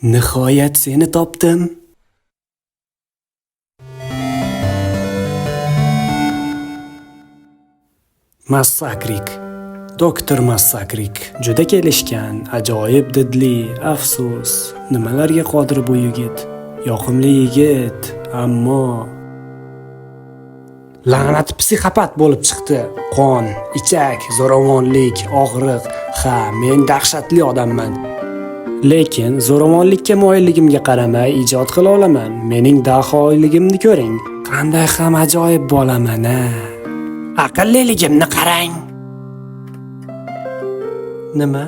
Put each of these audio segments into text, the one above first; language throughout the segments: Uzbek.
Nihoyat seni topdim. Massakrik. Doktor Massakrik juda kelishgan, ajoyib didli, afsus. Nimalarga qodir bu yigit? Yoqimli yigit, ammo la'nat psixopat bo'lib chiqdi. Qon, ichak, zo'ravonlik, og'riq. Ha, men dahshatli odamman. Lekin zo'ravonlikka moyilligimga qaramay ijod qila olaman. Mening daholigimni ko'ring. Qanday ham ajoyib bo'laman-a. Aqlliligimni qarang. Nima?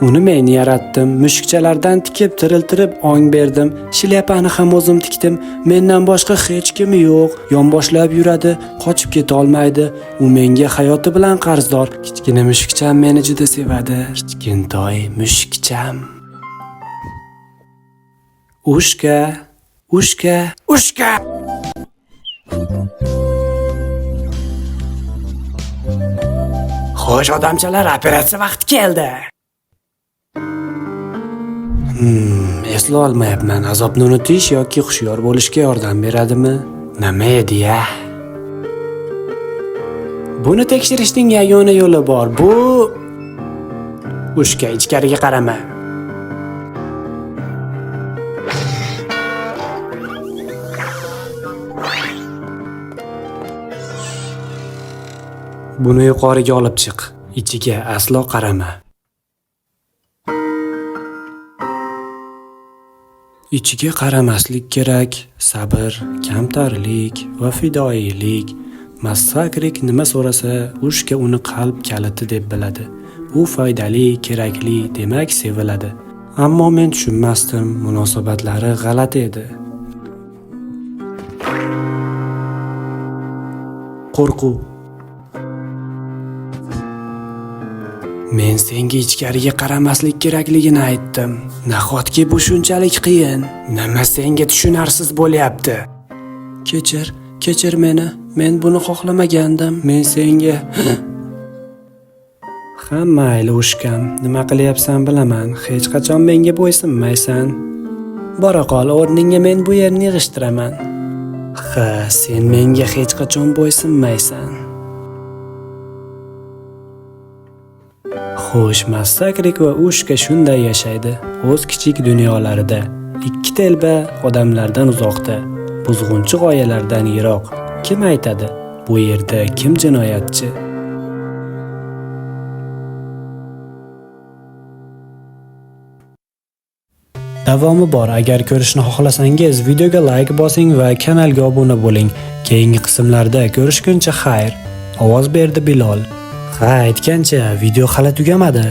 Uni men yaratdim. Mushukchalardan tikib, tiriltirib ong berdim. Shlyapani ham o'zim tikdim. Mendan boshqa hech kim yo'q. Yonboshlab yuradi, qochib keta olmaydi. U menga hayoti bilan qarzdor. Kichkina mushukcham meni juda sevadi. Kichkintoy mushukcham. Ushka, ushka, ushka. Xo'sh, odamchalar, operatsiya vaqti keldi. Esla olmayapman. Azobni unutish yoki hushyor bo'lishga yordam beradimi? Nima edi-ya? Buni tekshirishning yagona yo'li bor. Bu ushka, ichkariga qarama. Buni yuqoriga olib chiq. Ichiga aslo qarama. Ichiga qaramaslik kerak. Sabr, kamtarlik va fidoyilik. Massakrik nima so'rasa, ushka uni qalb kaliti deb biladi. U foydali, kerakli, demak seviladi. Ammo men tushunmasdim, munosabatlari g'alati edi. Qo'rquv. Men senga ichkariga qaramaslik kerakligini aytdim. Nahotki bu shunchalik qiyin? Nima senga tushunarsiz bo'lyapti? Kechir meni. Men buni xohlamagandim. Men senga Hamma mayli ushkam. Nima qilyapsan bilaman. Hech qachon menga bo'ysunmaysan. Bora qol, o'rningga men bu yerni yig'ishtiraman. Ha, sen menga hech qachon bo'ysunmaysan. Xo'sh, Massakrik va ushka shunday yashaydi. O'z kichik dunyolarida. Ikki telba odamlardan uzoqda, buzg'unchi g'oyalardan yiroq. Kim aytadi? Bu yerda kim jinoyatchi? Davomi bor. Agar ko'rishni xohlasangiz, videoga like bosing va kanalga obuna bo'ling. Keyingi qismlarda ko'rishguncha xayr. Ovoz berdi Bilol. Ha, aytgancha, video hali tugamadi.